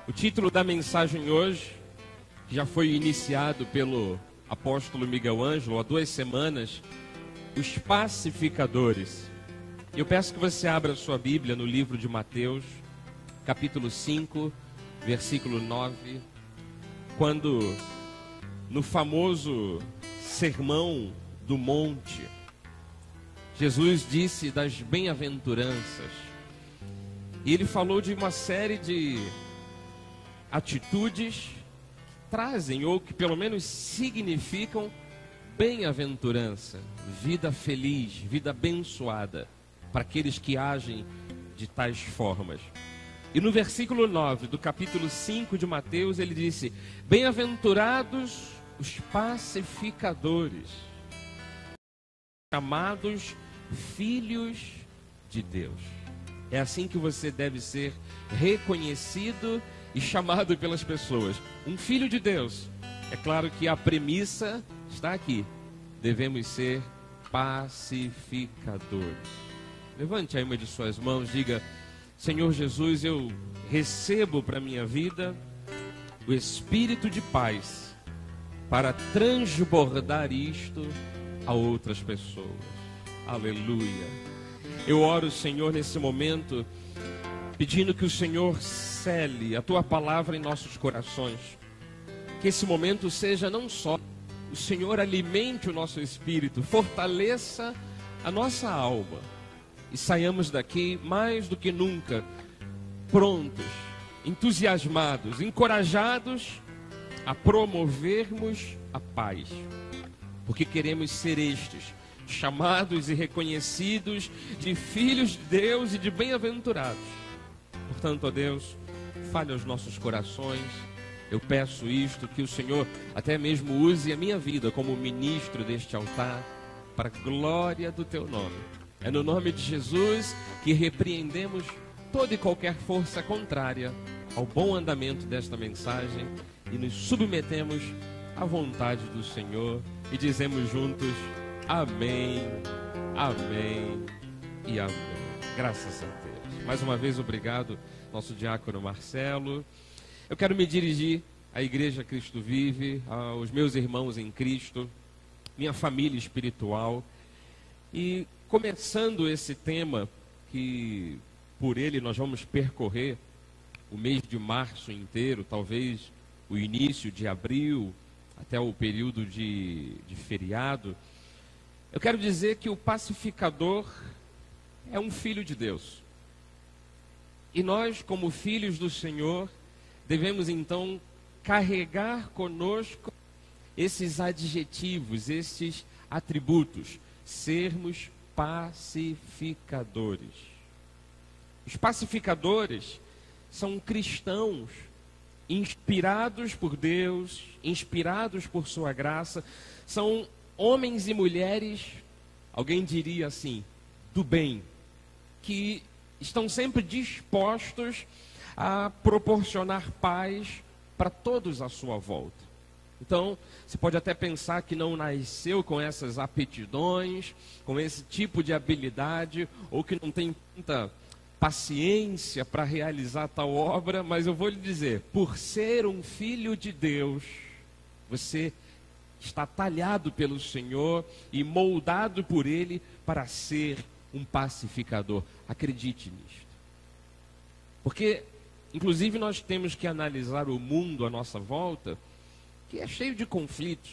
O título da mensagem hoje, que já foi iniciado pelo apóstolo Miguel Ângelo há 2 semanas, os pacificadores. Eu peço que você abra sua Bíblia no livro de Mateus, capítulo 5, versículo 9, quando no famoso Sermão do Monte, Jesus disse das bem-aventuranças, e ele falou de uma série de atitudes que trazem, ou que pelo menos significam, bem-aventurança, vida feliz, vida abençoada, para aqueles que agem de tais formas. E no versículo 9 do capítulo 5 de Mateus, ele disse: bem-aventurados os pacificadores, chamados filhos de Deus. É assim que você deve ser reconhecido e chamado pelas pessoas. Um filho de Deus. É claro que a premissa está aqui. Devemos ser pacificadores. Levante aí uma de suas mãos, diga: Senhor Jesus, eu recebo para a minha vida o espírito de paz para transbordar isto a outras pessoas. Aleluia. Eu oro, Senhor, nesse momento, pedindo que o Senhor cele a Tua palavra em nossos corações. Que esse momento seja não só o Senhor alimente o nosso espírito, fortaleça a nossa alma. E saiamos daqui mais do que nunca, prontos, entusiasmados, encorajados a promovermos a paz. Porque queremos ser estes, chamados e reconhecidos de filhos de Deus e de bem-aventurados. Portanto, ó Deus, fale aos nossos corações. Eu peço isto, que o Senhor até mesmo use a minha vida como ministro deste altar, para a glória do Teu nome. É no nome de Jesus que repreendemos toda e qualquer força contrária ao bom andamento desta mensagem e nos submetemos à vontade do Senhor e dizemos juntos: amém, amém e amém. Graças a Deus. Mais uma vez, obrigado, nosso diácono Marcelo. Eu quero me dirigir à Igreja Cristo Vive, aos meus irmãos em Cristo, minha família espiritual, e começando esse tema, que por ele nós vamos percorrer o mês de março inteiro, talvez o início de abril, até o período de feriado. Eu quero dizer que o pacificador é um filho de Deus. E nós, como filhos do Senhor, devemos então carregar conosco esses adjetivos, esses atributos, sermos pacificadores. Os pacificadores são cristãos inspirados por Deus, inspirados por sua graça, são homens e mulheres, alguém diria assim, do bem, que estão sempre dispostos a proporcionar paz para todos à sua volta. Então, você pode até pensar que não nasceu com essas aptidões, com esse tipo de habilidade, ou que não tem tanta paciência para realizar tal obra, mas eu vou lhe dizer, por ser um filho de Deus, você está talhado pelo Senhor e moldado por Ele para ser um pacificador. Acredite nisto. Porque, inclusive, nós temos que analisar o mundo à nossa volta, que é cheio de conflitos.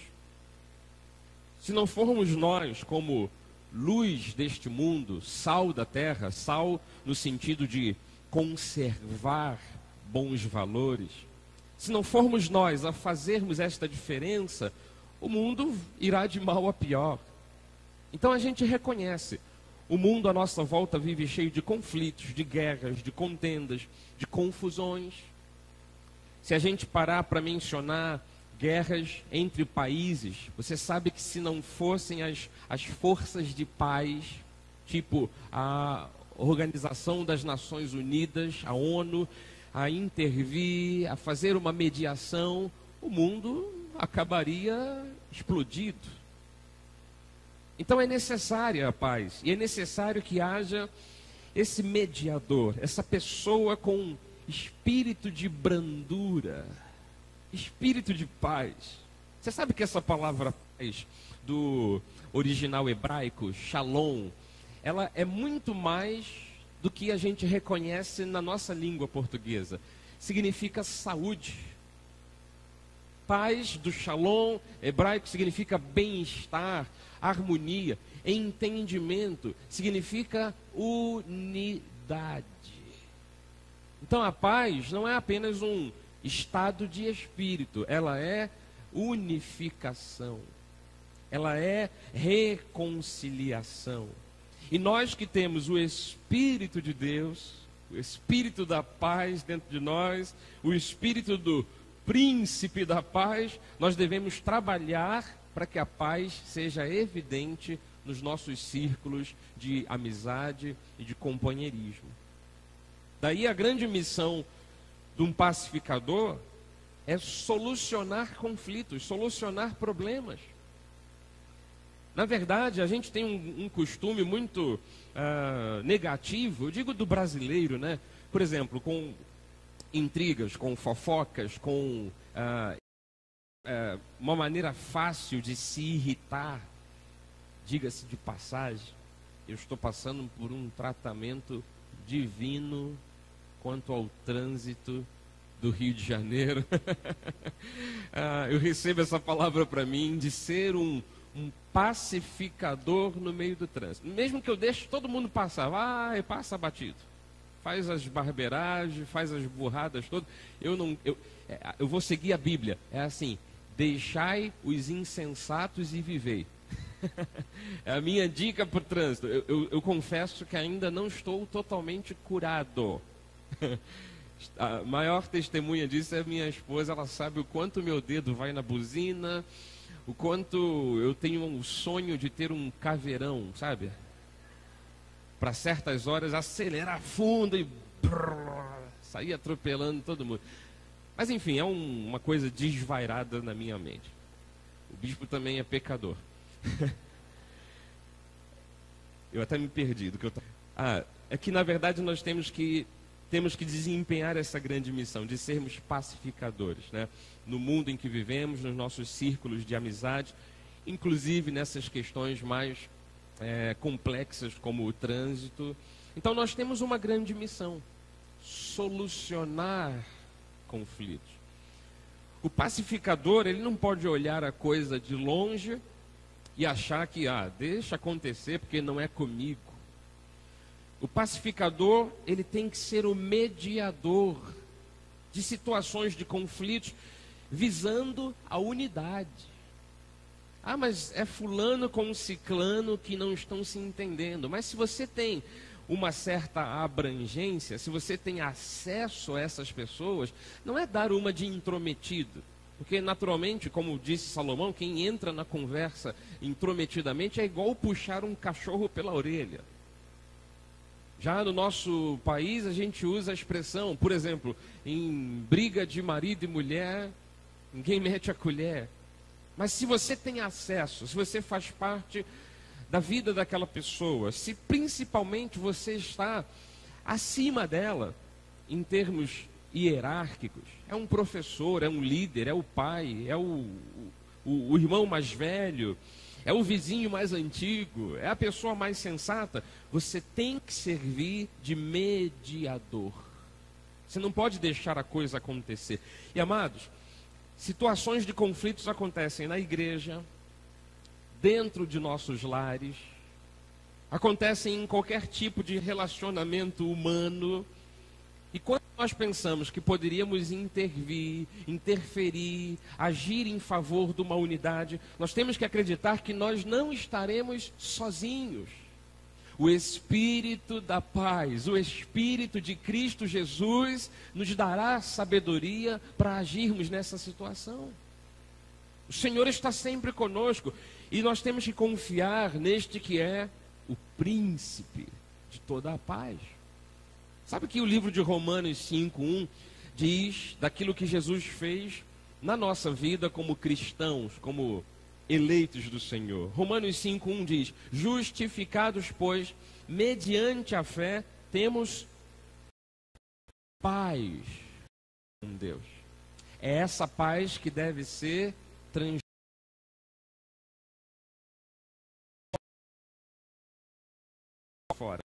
Se não formos nós, como luz deste mundo, sal da terra, sal no sentido de conservar bons valores, se não formos nós a fazermos esta diferença, o mundo irá de mal a pior. Então a gente reconhece, o mundo à nossa volta vive cheio de conflitos, de guerras, de contendas, de confusões. Se a gente parar para mencionar guerras entre países, você sabe que se não fossem as forças de paz, tipo a Organização das Nações Unidas, a ONU, a intervir, a fazer uma mediação, o mundo acabaria explodido. Então é necessária a paz, e é necessário que haja esse mediador, essa pessoa com espírito de brandura, espírito de paz. Você sabe que essa palavra paz, do original hebraico, shalom, ela é muito mais do que a gente reconhece na nossa língua portuguesa. Significa saúde. Paz do shalom hebraico significa bem-estar, harmonia, entendimento, significa unidade. Então a paz não é apenas um estado de espírito, ela é unificação, ela é reconciliação. E nós que temos o Espírito de Deus, o Espírito da paz dentro de nós, o Espírito do Príncipe da paz, nós devemos trabalhar para que a paz seja evidente nos nossos círculos de amizade e de companheirismo. Daí a grande missão de um pacificador é solucionar conflitos, solucionar problemas. Na verdade, a gente tem um costume muito negativo, eu digo do brasileiro, né? Por exemplo, com intrigas, com fofocas, com uma maneira fácil de se irritar. Diga-se de passagem, eu estou passando por um tratamento divino quanto ao trânsito do Rio de Janeiro. Eu recebo essa palavra para mim de ser um pacificador no meio do trânsito. Mesmo que eu deixe todo mundo passar, passa batido. Faz as barbeiragens, faz as burradas todas. Eu vou seguir a Bíblia. É assim: deixai os insensatos e vivei. É a minha dica para o trânsito. Eu confesso que ainda não estou totalmente curado. A maior testemunha disso é minha esposa. Ela sabe o quanto meu dedo vai na buzina, o quanto eu tenho um sonho de ter um caveirão, sabe? Para certas horas acelerar fundo e sair atropelando todo mundo. Mas enfim, é uma coisa desvairada na minha mente. O bispo também é pecador. Eu até me perdi do que eu estava... É que na verdade nós temos que desempenhar essa grande missão de sermos pacificadores, né? No mundo em que vivemos, nos nossos círculos de amizade, inclusive nessas questões mais complexas como o trânsito. Então nós temos uma grande missão: solucionar conflitos. O pacificador, ele não pode olhar a coisa de longe e achar que, deixa acontecer porque não é comigo. O pacificador, ele tem que ser o mediador de situações de conflitos, visando a unidade. Mas é fulano com ciclano que não estão se entendendo. Mas se você tem uma certa abrangência, se você tem acesso a essas pessoas, não é dar uma de intrometido. Porque naturalmente, como disse Salomão, quem entra na conversa intrometidamente é igual puxar um cachorro pela orelha. Já no nosso país a gente usa a expressão, por exemplo, em briga de marido e mulher, ninguém mete a colher. Mas se você tem acesso, se você faz parte da vida daquela pessoa, se principalmente você está acima dela, em termos hierárquicos, é um professor, é um líder, é o pai, é o irmão mais velho, é o vizinho mais antigo, é a pessoa mais sensata, você tem que servir de mediador. Você não pode deixar a coisa acontecer. E amados, situações de conflitos acontecem na igreja, dentro de nossos lares, acontecem em qualquer tipo de relacionamento humano. E quando nós pensamos que poderíamos intervir, interferir, agir em favor de uma unidade, nós temos que acreditar que nós não estaremos sozinhos. O Espírito da paz, o Espírito de Cristo Jesus nos dará sabedoria para agirmos nessa situação. O Senhor está sempre conosco e nós temos que confiar neste que é o príncipe de toda a paz. Sabe que o livro de Romanos 5:1 diz daquilo que Jesus fez na nossa vida como cristãos, como eleitos do Senhor. Romanos 5:1 diz: justificados, pois, mediante a fé, temos paz com Deus. É essa paz que deve ser transformada fora.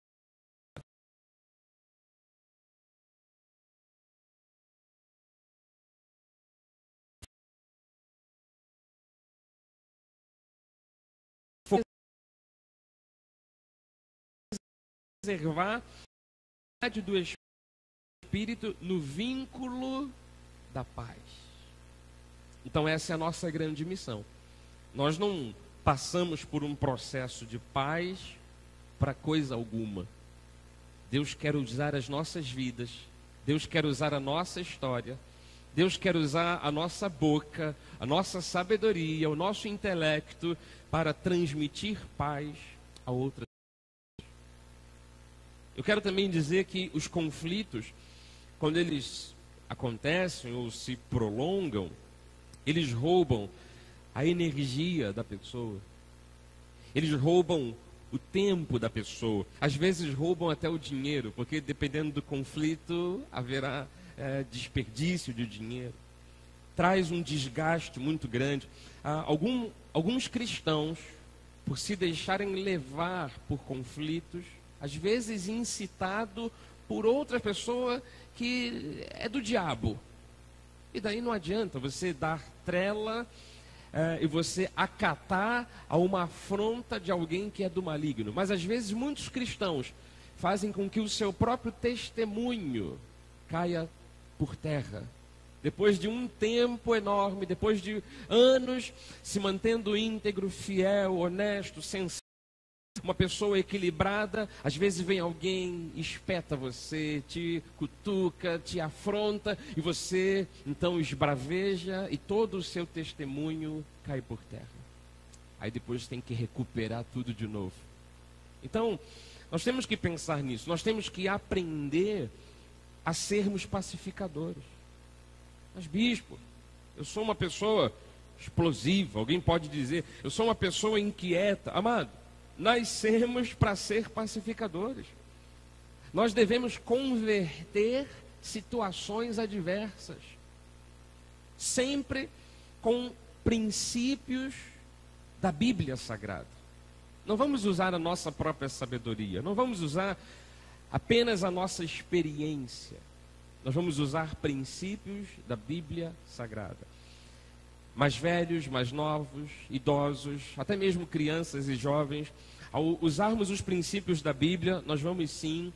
Preservar a unidade do Espírito no vínculo da paz. Então essa é a nossa grande missão. Nós não passamos por um processo de paz para coisa alguma. Deus quer usar as nossas vidas, Deus quer usar a nossa história, Deus quer usar a nossa boca, a nossa sabedoria, o nosso intelecto para transmitir paz a outras. Eu quero também dizer que os conflitos, quando eles acontecem ou se prolongam, eles roubam a energia da pessoa. Eles roubam o tempo da pessoa. Às vezes roubam até o dinheiro, porque dependendo do conflito haverá desperdício de dinheiro. Traz um desgaste muito grande. Alguns cristãos, por se deixarem levar por conflitos, às vezes incitado por outra pessoa que é do diabo. E daí não adianta você dar trela e você acatar a uma afronta de alguém que é do maligno. Mas às vezes muitos cristãos fazem com que o seu próprio testemunho caia por terra. Depois de um tempo enorme, depois de anos se mantendo íntegro, fiel, honesto, sensato, uma pessoa equilibrada, às vezes vem alguém, espeta você, te cutuca, te afronta, e você então esbraveja e todo o seu testemunho cai por terra. Aí depois tem que recuperar tudo de novo. Então, nós temos que pensar nisso, nós temos que aprender a sermos pacificadores. Mas bispo, eu sou uma pessoa explosiva, alguém pode dizer, eu sou uma pessoa inquieta. Amado, nascemos para ser pacificadores. Nós devemos converter situações adversas, sempre com princípios da Bíblia Sagrada. Não vamos usar a nossa própria sabedoria, não vamos usar apenas a nossa experiência. Nós vamos usar princípios da Bíblia Sagrada. Mais velhos, mais novos, idosos, até mesmo crianças e jovens, ao usarmos os princípios da Bíblia, nós vamos sim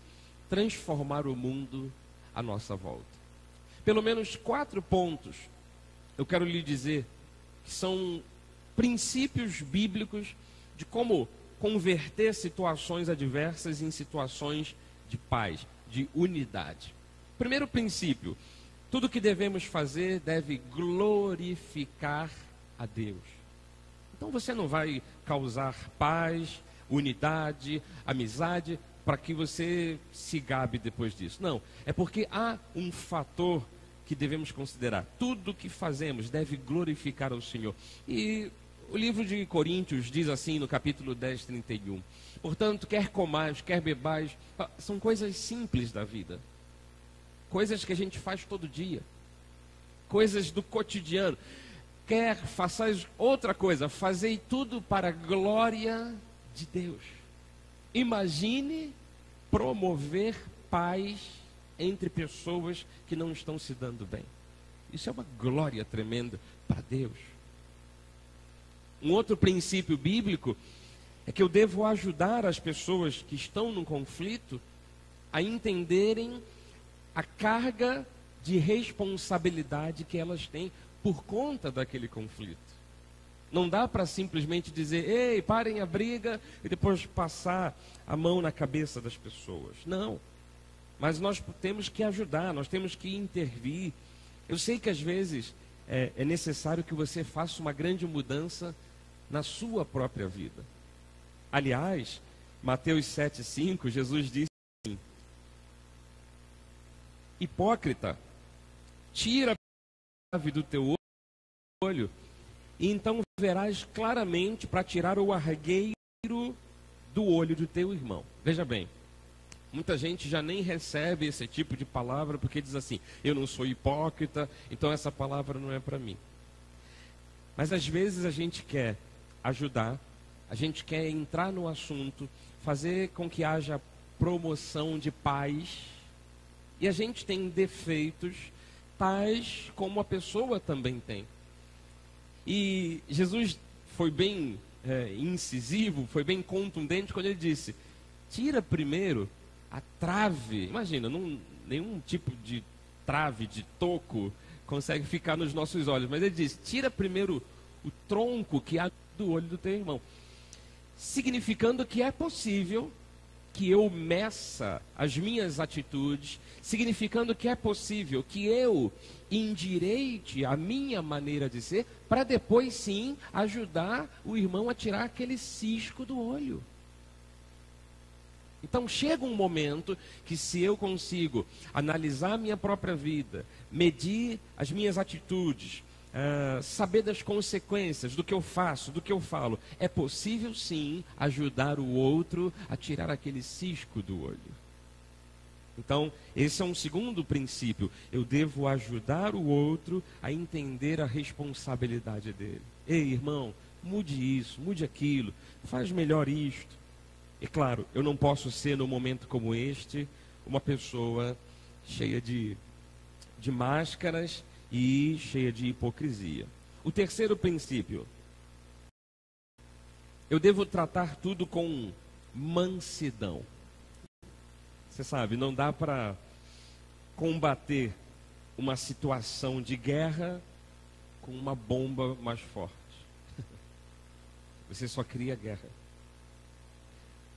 transformar o mundo à nossa volta. Pelo menos 4 pontos eu quero lhe dizer que são princípios bíblicos de como converter situações adversas em situações de paz, de unidade. Primeiro princípio: tudo que devemos fazer deve glorificar a Deus. Então você não vai causar paz, unidade, amizade, para que você se gabe depois disso. Não, é porque há um fator que devemos considerar. Tudo que fazemos deve glorificar ao Senhor. E o livro de Coríntios diz assim no capítulo 10, 31. Portanto, quer comais, quer bebais, são coisas simples da vida. Coisas que a gente faz todo dia. Coisas do cotidiano. Quer façais outra coisa, fazei tudo para a glória de Deus. Imagine promover paz entre pessoas que não estão se dando bem. Isso é uma glória tremenda para Deus. Um outro princípio bíblico é que eu devo ajudar as pessoas que estão num conflito a entenderem a carga de responsabilidade que elas têm por conta daquele conflito. Não dá para simplesmente dizer, ei, parem a briga e depois passar a mão na cabeça das pessoas. Não. Mas nós temos que ajudar, nós temos que intervir. Eu sei que às vezes é necessário que você faça uma grande mudança na sua própria vida. Aliás, Mateus 7,5, Jesus disse assim: hipócrita, tira a chave do teu olho, e então verás claramente para tirar o argueiro do olho do teu irmão. Veja bem, Muita gente já nem recebe esse tipo de palavra porque diz assim: eu não sou hipócrita, então essa palavra não é para mim. Mas às vezes a gente quer ajudar, a gente quer entrar no assunto, fazer com que haja promoção de paz, e a gente tem defeitos tais como a pessoa também tem. E Jesus foi bem incisivo, foi bem contundente quando ele disse: tira primeiro a trave. Imagina, nenhum tipo de trave, de toco, consegue ficar nos nossos olhos. Mas ele diz: tira primeiro o tronco que há do olho do teu irmão. Significando que é possível que eu meça as minhas atitudes, significando que é possível que eu endireite a minha maneira de ser, para depois sim ajudar o irmão a tirar aquele cisco do olho. Então chega um momento que, se eu consigo analisar a minha própria vida, medir as minhas atitudes, saber das consequências do que eu faço, do que eu falo, é possível sim ajudar o outro a tirar aquele cisco do olho. Então, esse é um segundo princípio. Eu devo ajudar o outro a entender a responsabilidade dele. Ei, irmão, mude isso, mude aquilo, faz melhor isto. E claro, eu não posso ser, num momento como este, uma pessoa cheia de máscaras e cheia de hipocrisia. O terceiro princípio: eu devo tratar tudo com mansidão. Você sabe, não dá para combater uma situação de guerra com uma bomba mais forte. Você só cria guerra.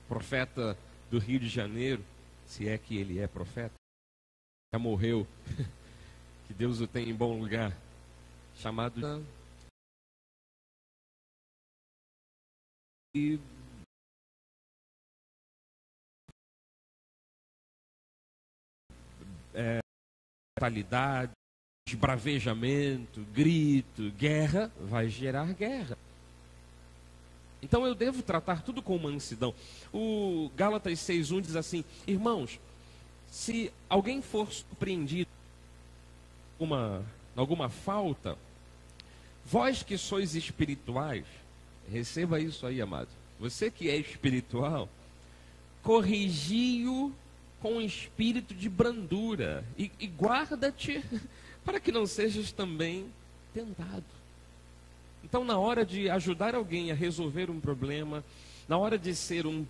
O profeta do Rio de Janeiro, se é que ele é profeta, já morreu, que Deus o tenha em bom lugar, chamado e brutalidade, esbravejamento, grito, guerra, vai gerar guerra. Então eu devo tratar tudo com mansidão. O Gálatas 6:1 diz assim: irmãos, se alguém for surpreendido em alguma falta, vós que sois espirituais, receba isso aí, amado. Você que é espiritual, corrigi-o com espírito de brandura e guarda-te para que não sejas também tentado. Então, na hora de ajudar alguém a resolver um problema, na hora de ser um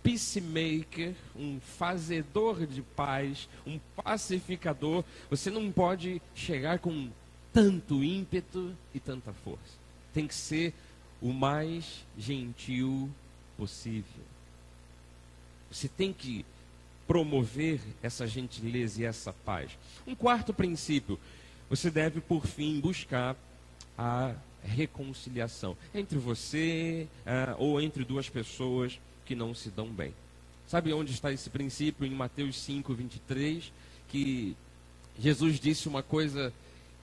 peacemaker, um fazedor de paz, um pacificador, você não pode chegar com tanto ímpeto e tanta força. Tem que ser o mais gentil possível. Você tem que promover essa gentileza e essa paz. Um quarto princípio: você deve, por fim, buscar a reconciliação entre você ou entre duas pessoas que não se dão bem. Sabe onde está esse princípio? Em Mateus 5:23, que Jesus disse uma coisa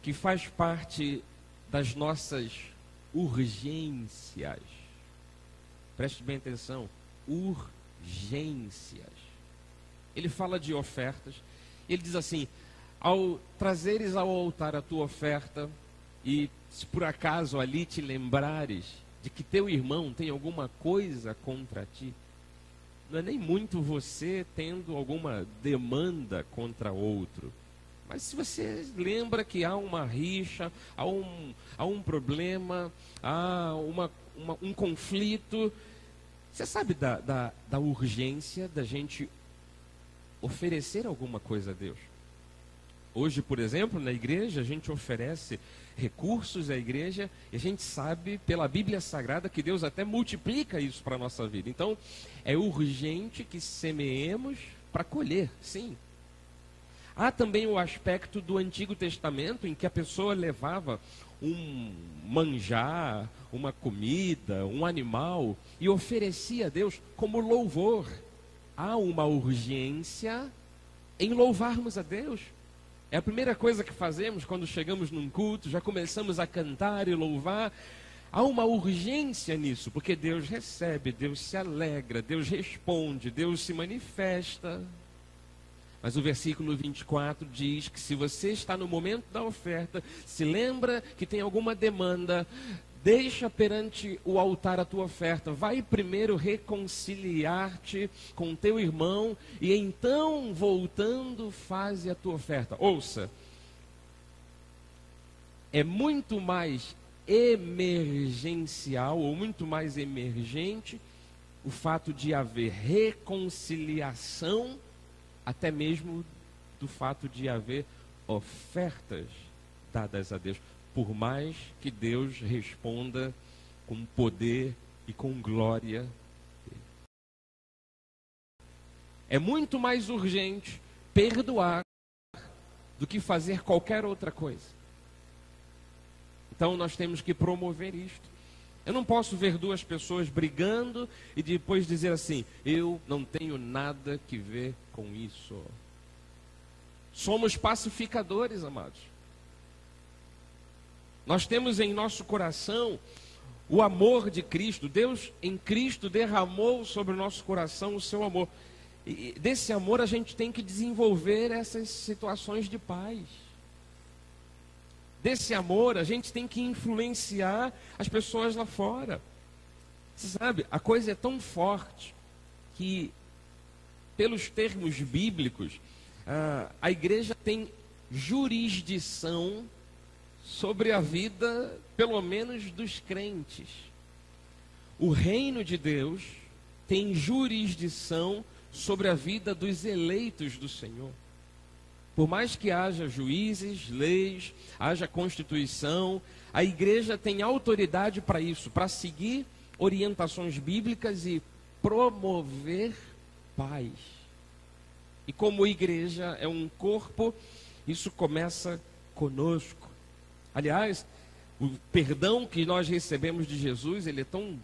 que faz parte das nossas urgências. Preste bem atenção: urgências. Ele fala de ofertas. Ele diz assim: ao trazeres ao altar a tua oferta, e se por acaso ali te lembrares de que teu irmão tem alguma coisa contra ti, não é nem muito você tendo alguma demanda contra outro, mas se você lembra que há uma rixa, há um problema, há um conflito, você sabe da urgência da gente oferecer alguma coisa a Deus. Hoje, por exemplo, na igreja, a gente oferece recursos à igreja e a gente sabe pela Bíblia Sagrada que Deus até multiplica isso para a nossa vida. Então, é urgente que semeemos para colher, sim. Há também o aspecto do Antigo Testamento, em que a pessoa levava um manjar, uma comida, um animal, e oferecia a Deus como louvor. Há uma urgência em louvarmos a Deus. É a primeira coisa que fazemos quando chegamos num culto, já começamos a cantar e louvar. Há uma urgência nisso, porque Deus recebe, Deus se alegra, Deus responde, Deus se manifesta. Mas o versículo 24 diz que se você está no momento da oferta, se lembra que tem alguma demanda, deixa perante o altar a tua oferta. Vai primeiro reconciliar-te com teu irmão e então, voltando, faze a tua oferta. Ouça, é muito mais emergencial ou muito mais emergente o fato de haver reconciliação, até mesmo do fato de haver ofertas dadas a Deus, por mais que Deus responda com poder e com glória. É muito mais urgente perdoar do que fazer qualquer outra coisa. Então nós temos que promover isto. Eu não posso ver duas pessoas brigando e depois dizer assim: eu não tenho nada que ver com isso. Somos pacificadores, amados. Nós temos em nosso coração o amor de Cristo. Deus em Cristo derramou sobre o nosso coração o seu amor. E desse amor a gente tem que desenvolver essas situações de paz. Desse amor a gente tem que influenciar as pessoas lá fora. Você sabe, a coisa é tão forte que, pelos termos bíblicos, a igreja tem jurisdição sobre a vida, pelo menos, dos crentes. O reino de Deus tem jurisdição sobre a vida dos eleitos do Senhor. Por mais que haja juízes, leis, haja constituição, a igreja tem autoridade para isso, para seguir orientações bíblicas e promover paz. E como igreja é um corpo, isso começa conosco. Aliás, o perdão que nós recebemos de Jesus, ele é tão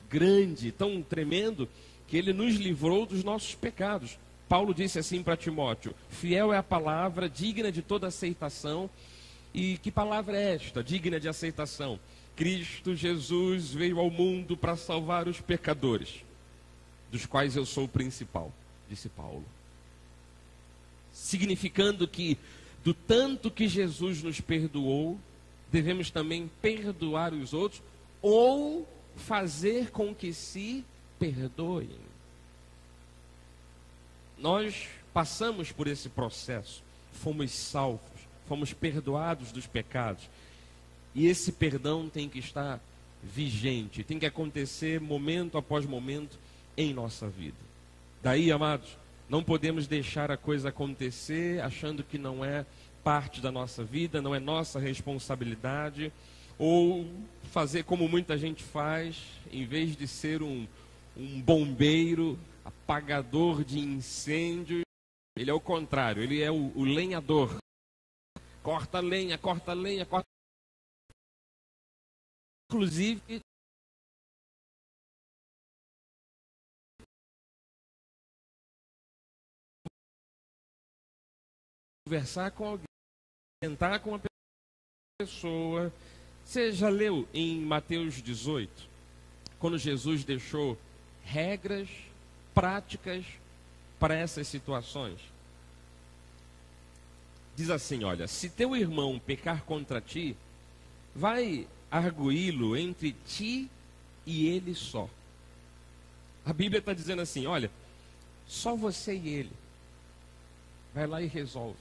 grande, tão tremendo, que ele nos livrou dos nossos pecados. Paulo disse assim para Timóteo: fiel é a palavra, digna de toda aceitação. E que palavra é esta, digna de aceitação? Cristo Jesus veio ao mundo para salvar os pecadores, dos quais eu sou o principal, disse Paulo. Significando que, do tanto que Jesus nos perdoou, devemos também perdoar os outros, ou fazer com que se perdoem. Nós passamos por esse processo, fomos salvos, fomos perdoados dos pecados. E esse perdão tem que estar vigente, tem que acontecer momento após momento em nossa vida. Daí, amados, não podemos deixar a coisa acontecer achando que não é parte da nossa vida, não é nossa responsabilidade, ou fazer como muita gente faz, em vez de ser um bombeiro, apagador de incêndios, ele é o contrário, ele é o lenhador. Corta lenha, corta lenha, corta. Inclusive, conversar com alguém, sentar com uma pessoa. Você já leu em Mateus 18, quando Jesus deixou regras práticas para essas situações? Diz assim, olha: se teu irmão pecar contra ti, vai arguí-lo entre ti e ele só. A Bíblia está dizendo assim, olha, só você e ele. Vai lá e resolve.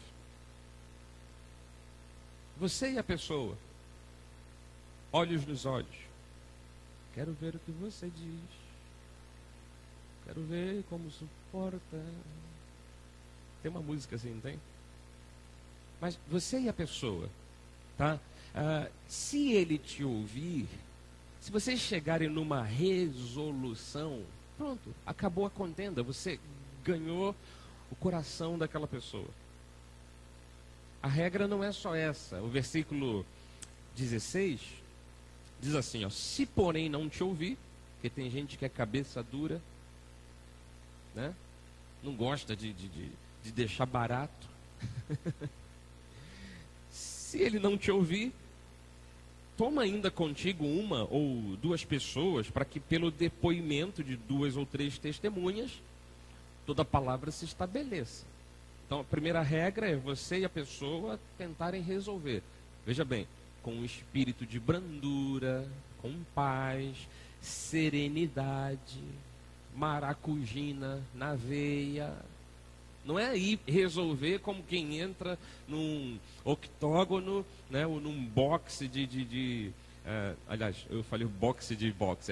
Você e a pessoa, olhos nos olhos. Quero ver o que você diz. Quero ver como suporta. Tem uma música assim, não tem? Mas você e a pessoa, tá? Se ele te ouvir, se vocês chegarem numa resolução, pronto, acabou a contenda. Você ganhou o coração daquela pessoa. A regra não é só essa. O versículo 16 diz assim, ó: se porém não te ouvir, porque tem gente que é cabeça dura, né? Não gosta de deixar barato. Se ele não te ouvir, toma ainda contigo uma ou duas pessoas, para que pelo depoimento de 2 ou 3 testemunhas, toda palavra se estabeleça. Então, a primeira regra é você e a pessoa tentarem resolver. Veja bem, com um espírito de brandura, com paz, serenidade, maracujina na veia. Não é ir resolver como quem entra num octógono, né, ou num boxe aliás, eu falei boxe de boxe,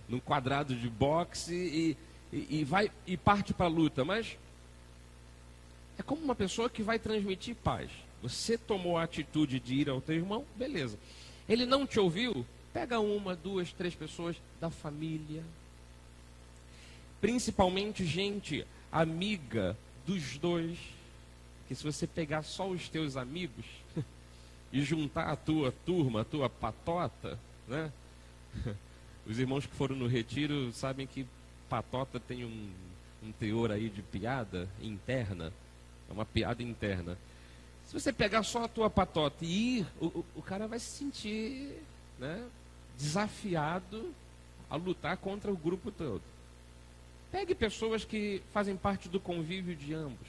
num quadrado de boxe e parte para a luta. Mas é como uma pessoa que vai transmitir paz. Você tomou a atitude de ir ao teu irmão, beleza. Ele não te ouviu, pega uma, duas, três pessoas da família. Principalmente gente amiga dos dois. Que se você pegar só os teus amigos e juntar a tua turma, a tua patota, né? Os irmãos que foram no retiro sabem que patota tem um teor aí de piada interna. É uma piada interna. Se você pegar só a tua patota e ir, o cara vai se sentir, né, desafiado a lutar contra o grupo todo. Pegue pessoas que fazem parte do convívio de ambos.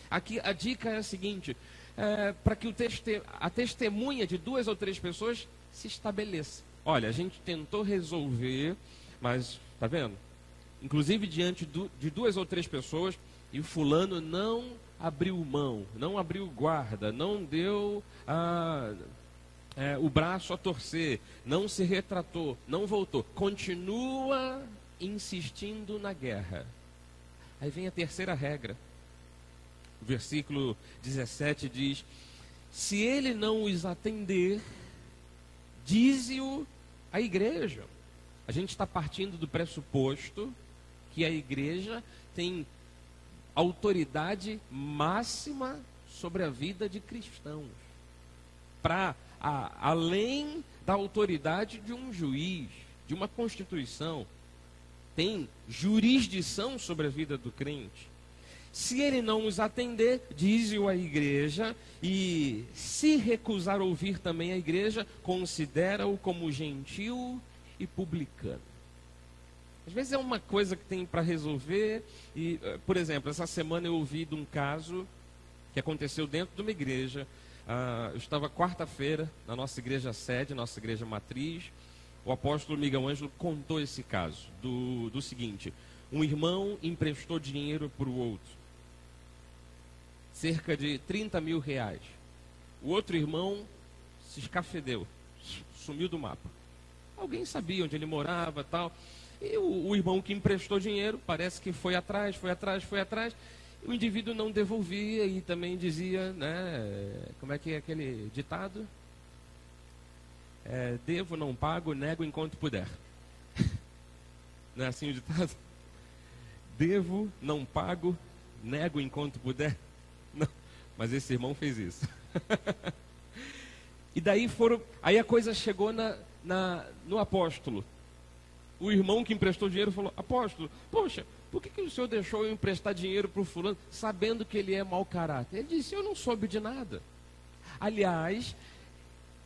Aqui a dica é a seguinte, para que a testemunha de 2 ou 3 pessoas se estabeleça. Olha, a gente tentou resolver, mas, tá vendo? Inclusive diante de 2 ou 3 pessoas, e o fulano não abriu mão, não abriu guarda, não deu o braço a torcer, não se retratou, não voltou, continua insistindo na guerra. Aí vem a terceira regra. O versículo 17 diz: se ele não os atender, dize-o à igreja. A gente está partindo do pressuposto que a igreja tem autoridade máxima sobre a vida de cristãos, além da autoridade de um juiz, de uma constituição, tem jurisdição sobre a vida do crente. Se ele não os atender, dize-o à igreja, e se recusar ouvir também a igreja, considera-o como gentil e publicano. Às vezes é uma coisa que tem para resolver, e, por exemplo, essa semana eu ouvi de um caso que aconteceu dentro de uma igreja. Eu estava quarta-feira na nossa igreja sede, nossa igreja matriz. O apóstolo Miguel Ângelo contou esse caso, do seguinte: um irmão emprestou dinheiro para o outro, cerca de 30 mil reais. O outro irmão se escafedeu, sumiu do mapa. Alguém sabia onde ele morava, tal. E o irmão que emprestou dinheiro, parece que foi atrás. O indivíduo não devolvia e também dizia, né, como é que é aquele ditado? Devo, não pago, nego enquanto puder. Não é assim o ditado? Devo, não pago, nego enquanto puder. Não, mas esse irmão fez isso. E daí aí a coisa chegou no apóstolo. O irmão que emprestou dinheiro falou: apóstolo, poxa, por que o senhor deixou eu emprestar dinheiro para o fulano, sabendo que ele é mau caráter? Ele disse: eu não soube de nada. Aliás,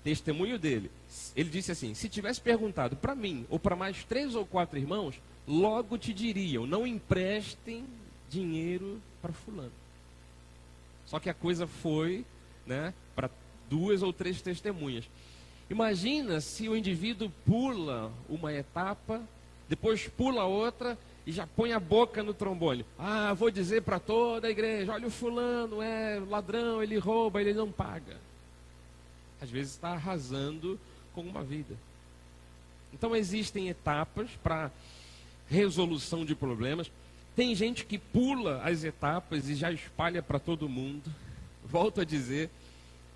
testemunho dele, ele disse assim: se tivesse perguntado para mim ou para mais 3 ou 4 irmãos, logo te diriam: não emprestem dinheiro para fulano. Só que a coisa foi, né, para 2 ou 3 testemunhas. Imagina se o indivíduo pula uma etapa, depois pula outra e já põe a boca no trombone. Vou dizer para toda a igreja: olha, o fulano é ladrão, ele rouba, ele não paga. Às vezes está arrasando com uma vida. Então existem etapas para resolução de problemas. Tem gente que pula as etapas e já espalha para todo mundo. Volto a dizer,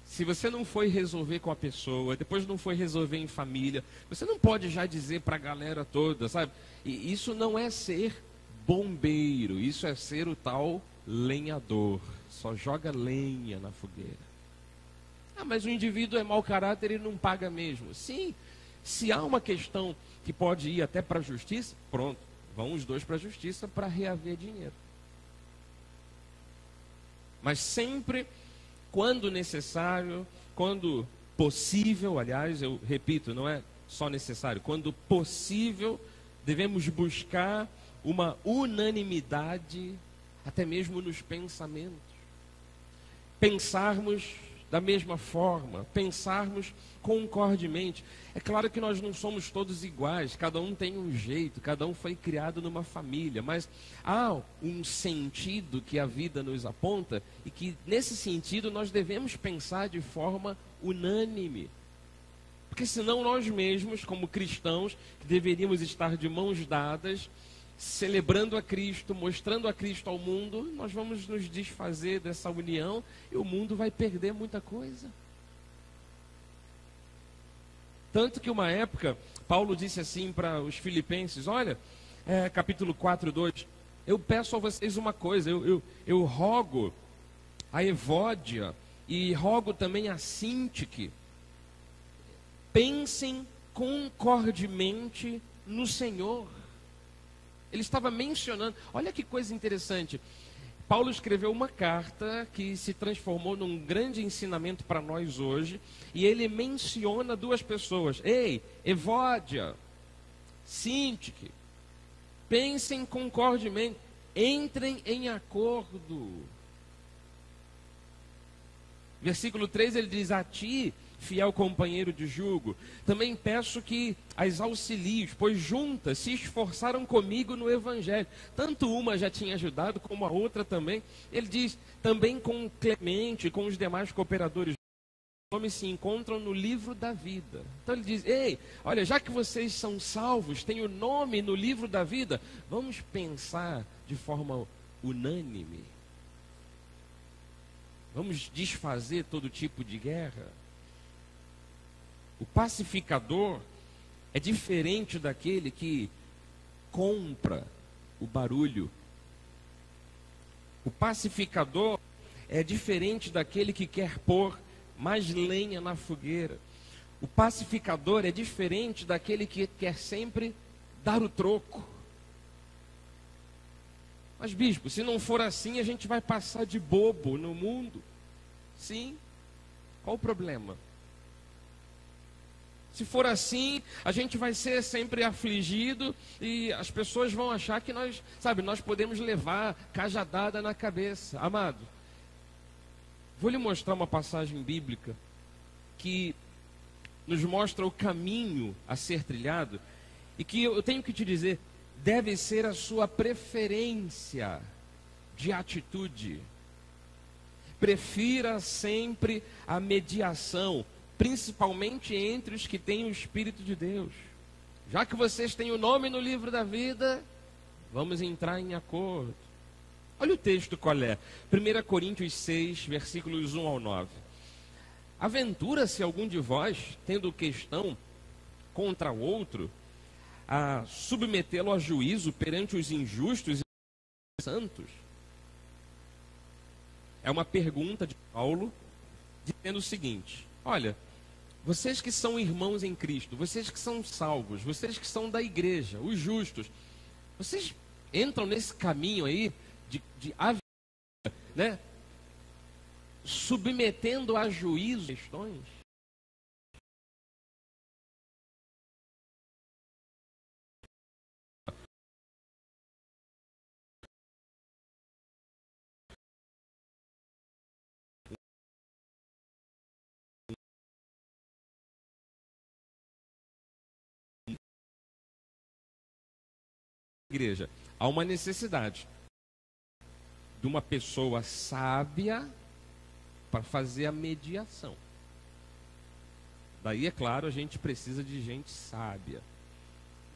se você não foi resolver com a pessoa, depois não foi resolver em família, você não pode já dizer para a galera toda, sabe? E isso não é ser bombeiro, isso é ser o tal lenhador. Só joga lenha na fogueira. Mas o indivíduo é mau caráter e não paga mesmo. Sim, se há uma questão que pode ir até para a justiça, pronto, vão os dois para a justiça para reaver dinheiro. Mas sempre, quando necessário, quando possível, aliás, eu repito, não é só necessário, quando possível, devemos buscar uma unanimidade, até mesmo nos pensamentos. pensarmos da mesma forma, pensarmos concordemente. É claro que nós não somos todos iguais, cada um tem um jeito, cada um foi criado numa família, mas há um sentido que a vida nos aponta e que nesse sentido nós devemos pensar de forma unânime. Porque senão nós mesmos, como cristãos, que deveríamos estar de mãos dadas, celebrando a Cristo, mostrando a Cristo ao mundo, nós vamos nos desfazer dessa união e o mundo vai perder muita coisa. Tanto que uma época, Paulo disse assim para os filipenses, olha, capítulo 4:2, eu peço a vocês uma coisa, eu rogo a Evódia e rogo também a Sintique, pensem concordemente no Senhor. Ele estava mencionando, olha que coisa interessante, Paulo escreveu uma carta que se transformou num grande ensinamento para nós hoje, e ele menciona duas pessoas, ei, Evódia, Sintique, pensem concordemente, entrem em acordo. Versículo 3 ele diz, a ti, fiel companheiro de jugo, também peço que as auxilies, pois juntas se esforçaram comigo no Evangelho. Tanto uma já tinha ajudado, como a outra também. Ele diz, também com Clemente, com os demais cooperadores, os nomes se encontram no livro da vida. Então ele diz, ei, olha, já que vocês são salvos, têm o nome no livro da vida, vamos pensar de forma unânime. Vamos desfazer todo tipo de guerra. O pacificador é diferente daquele que compra o barulho. O pacificador é diferente daquele que quer pôr mais lenha na fogueira. O pacificador é diferente daquele que quer sempre dar o troco. Mas, bispo, se não for assim, a gente vai passar de bobo no mundo. Sim. Qual o problema? Se for assim, a gente vai ser sempre afligido e as pessoas vão achar que nós podemos levar cajadada na cabeça. Amado, vou lhe mostrar uma passagem bíblica que nos mostra o caminho a ser trilhado e que eu tenho que te dizer, deve ser a sua preferência de atitude. Prefira sempre a mediação, principalmente entre os que têm o Espírito de Deus. Já que vocês têm o nome no livro da vida, vamos entrar em acordo. Olha o texto qual é. 1 Coríntios 6, versículos 1 ao 9. Aventura-se algum de vós, tendo questão contra o outro, a submetê-lo a juízo perante os injustos e santos? É uma pergunta de Paulo, dizendo o seguinte, olha, vocês que são irmãos em Cristo, vocês que são salvos, vocês que são da igreja, os justos, vocês entram nesse caminho aí de né? Submetendo a juízo questões. Igreja, há uma necessidade de uma pessoa sábia para fazer a mediação. Daí, é claro, a gente precisa de gente sábia,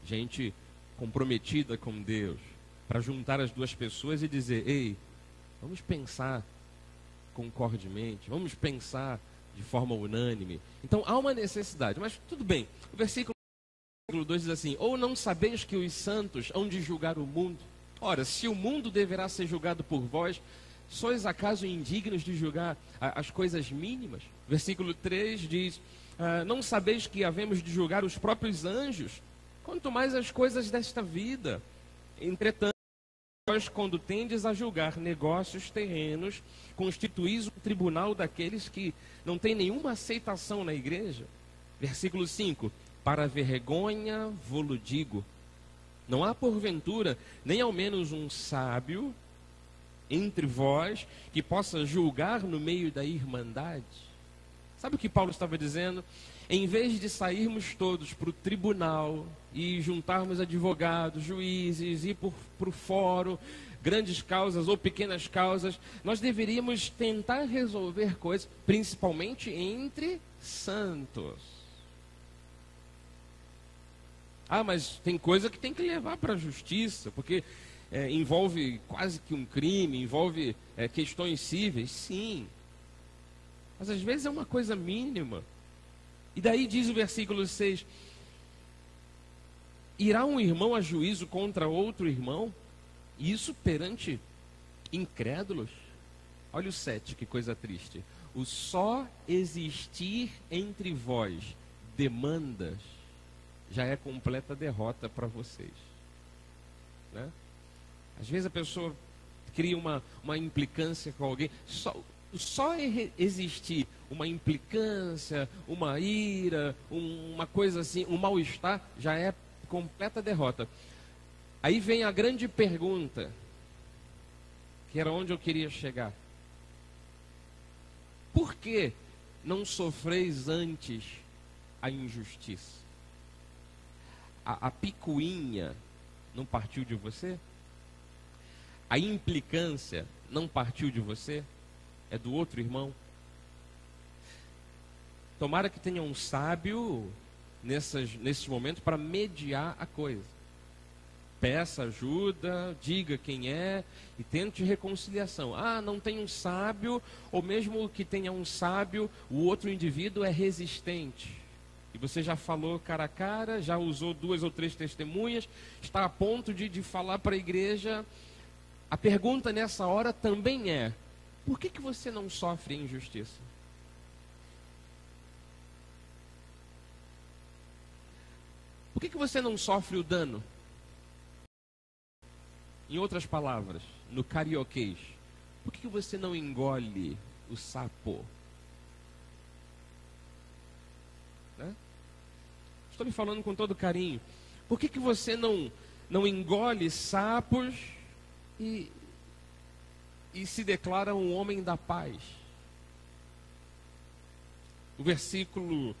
gente comprometida com Deus, para juntar as duas pessoas e dizer, ei, vamos pensar concordemente, vamos pensar de forma unânime. Então, há uma necessidade, mas tudo bem. O versículo 2 diz assim, ou não sabeis que os santos hão de julgar o mundo? Ora, se o mundo deverá ser julgado por vós, sois acaso indignos de julgar as coisas mínimas? Versículo 3 diz, não sabeis que havemos de julgar os próprios anjos? Quanto mais as coisas desta vida. Entretanto, vós, quando tendes a julgar negócios terrenos, constituís o tribunal daqueles que não têm nenhuma aceitação na igreja. Versículo 5, para vergonha vo-lo digo, não há porventura nem ao menos um sábio entre vós que possa julgar no meio da irmandade? Sabe o que Paulo estava dizendo? Em vez de sairmos todos para o tribunal e juntarmos advogados, juízes, ir para o fórum, grandes causas ou pequenas causas, nós deveríamos tentar resolver coisas, principalmente entre santos. Ah, mas tem coisa que tem que levar para a justiça, porque envolve quase que um crime, envolve questões cíveis, sim. Mas às vezes é uma coisa mínima. E daí diz o versículo 6, irá um irmão a juízo contra outro irmão? E isso perante incrédulos? Olha o 7, que coisa triste. O só existir entre vós demandas já é completa derrota para vocês. Né? Às vezes a pessoa cria uma implicância com alguém. Só existir uma implicância, uma ira, uma coisa assim, um mal-estar, já é completa derrota. Aí vem a grande pergunta, que era onde eu queria chegar. Por que não sofreis antes a injustiça? A picuinha não partiu de você? A implicância não partiu de você? É do outro irmão? Tomara que tenha um sábio nesses momentos para mediar a coisa. Peça ajuda, diga quem é e tente reconciliação. Ah, não tem um sábio, ou mesmo que tenha um sábio, o outro indivíduo é resistente. E você já falou cara a cara, já usou 2 ou 3 testemunhas, está a ponto de falar para a igreja. A pergunta nessa hora também é: por que você não sofre injustiça? Por que você não sofre o dano? Em outras palavras, no carioquês, por que você não engole o sapo? Né? Estou me falando com todo carinho. Por que você não engole sapos e se declara um homem da paz? O versículo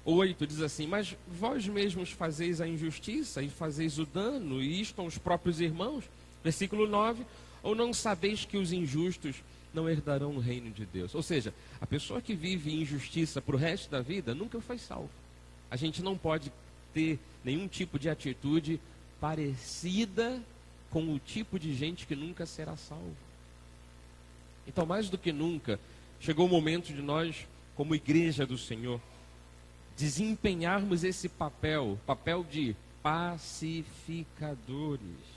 8 diz assim: mas vós mesmos fazeis a injustiça e fazeis o dano, e isto aos próprios irmãos. Versículo 9: ou não sabeis que os injustos não herdarão o reino de Deus? Ou seja, a pessoa que vive injustiça para o resto da vida nunca foi salva. A gente não pode ter nenhum tipo de atitude parecida com o tipo de gente que nunca será salvo. Então, mais do que nunca, chegou o momento de nós, como igreja do Senhor, desempenharmos esse papel de pacificadores.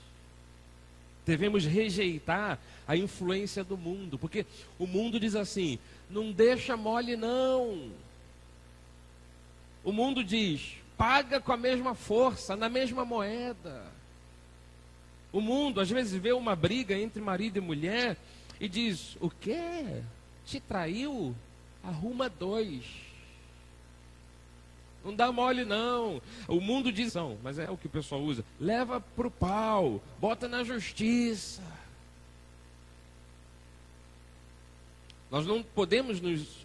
Devemos rejeitar a influência do mundo, porque o mundo diz assim: não deixa mole não. O mundo diz: paga com a mesma força, na mesma moeda. O mundo às vezes vê uma briga entre marido e mulher e diz: o quê? Te traiu? Arruma 2. Não dá mole não. O mundo diz, não, mas é o que o pessoal usa: leva pro pau, bota na justiça. Nós não podemos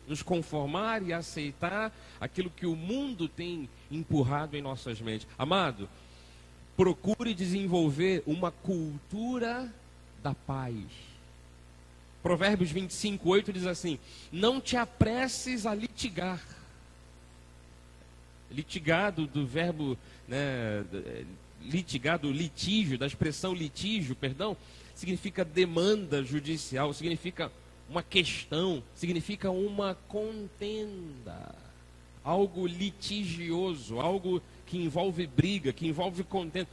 nos conformar e aceitar aquilo que o mundo tem empurrado em nossas mentes. Amado, procure desenvolver uma cultura da paz. Provérbios 25:8 diz assim: não te apresses a litigar. Litigado do verbo, né, litigado, litígio, da expressão litígio, perdão, significa demanda judicial, significa uma questão, significa uma contenda, algo litigioso, algo que envolve briga, que envolve contenda.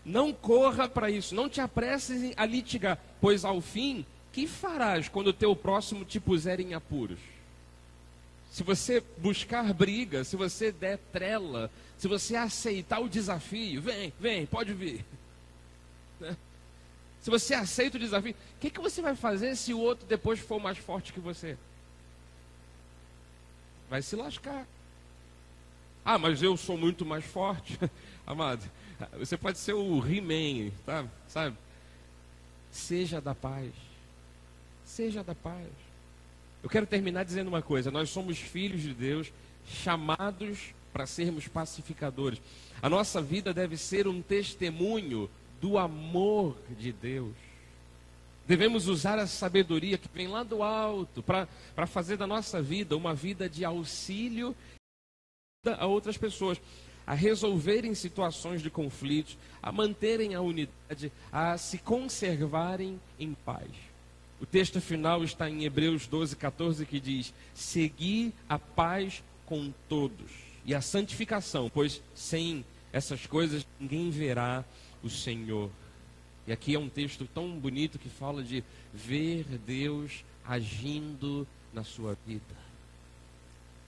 Não corra para isso, não te apresses a litigar, pois ao fim, que farás quando o teu próximo te puser em apuros? Se você buscar briga, se você der trela, se você aceitar o desafio, vem, pode vir. Né? Se você aceita o desafio, o que você vai fazer se o outro depois for mais forte que você? Vai se lascar. Ah, mas eu sou muito mais forte. Amado, você pode ser o He-Man, tá? Sabe? Seja da paz. seja da paz. Eu quero terminar dizendo uma coisa: nós somos filhos de Deus, chamados para sermos pacificadores. A nossa vida deve ser um testemunho do amor de Deus. Devemos usar a sabedoria que vem lá do alto para fazer da nossa vida uma vida de auxílio a outras pessoas, a resolverem situações de conflitos, a manterem a unidade, a se conservarem em paz. O texto final está em Hebreus 12:14, que diz: segui a paz com todos e a santificação, pois sem essas coisas ninguém verá o Senhor. E aqui é um texto tão bonito que fala de ver Deus agindo na sua vida.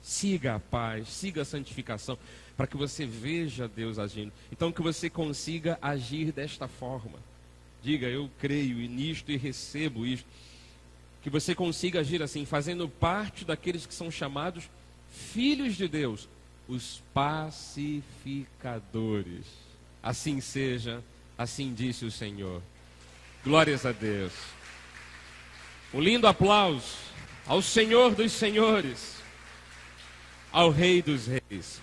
Siga a paz, siga a santificação, para que você veja Deus agindo. Então que você consiga agir desta forma. Diga: eu creio nisto e recebo isto. Que você consiga agir assim, fazendo parte daqueles que são chamados filhos de Deus, os pacificadores. Assim seja, assim disse o Senhor. Glórias a Deus. Um lindo aplauso ao Senhor dos Senhores, ao Rei dos Reis.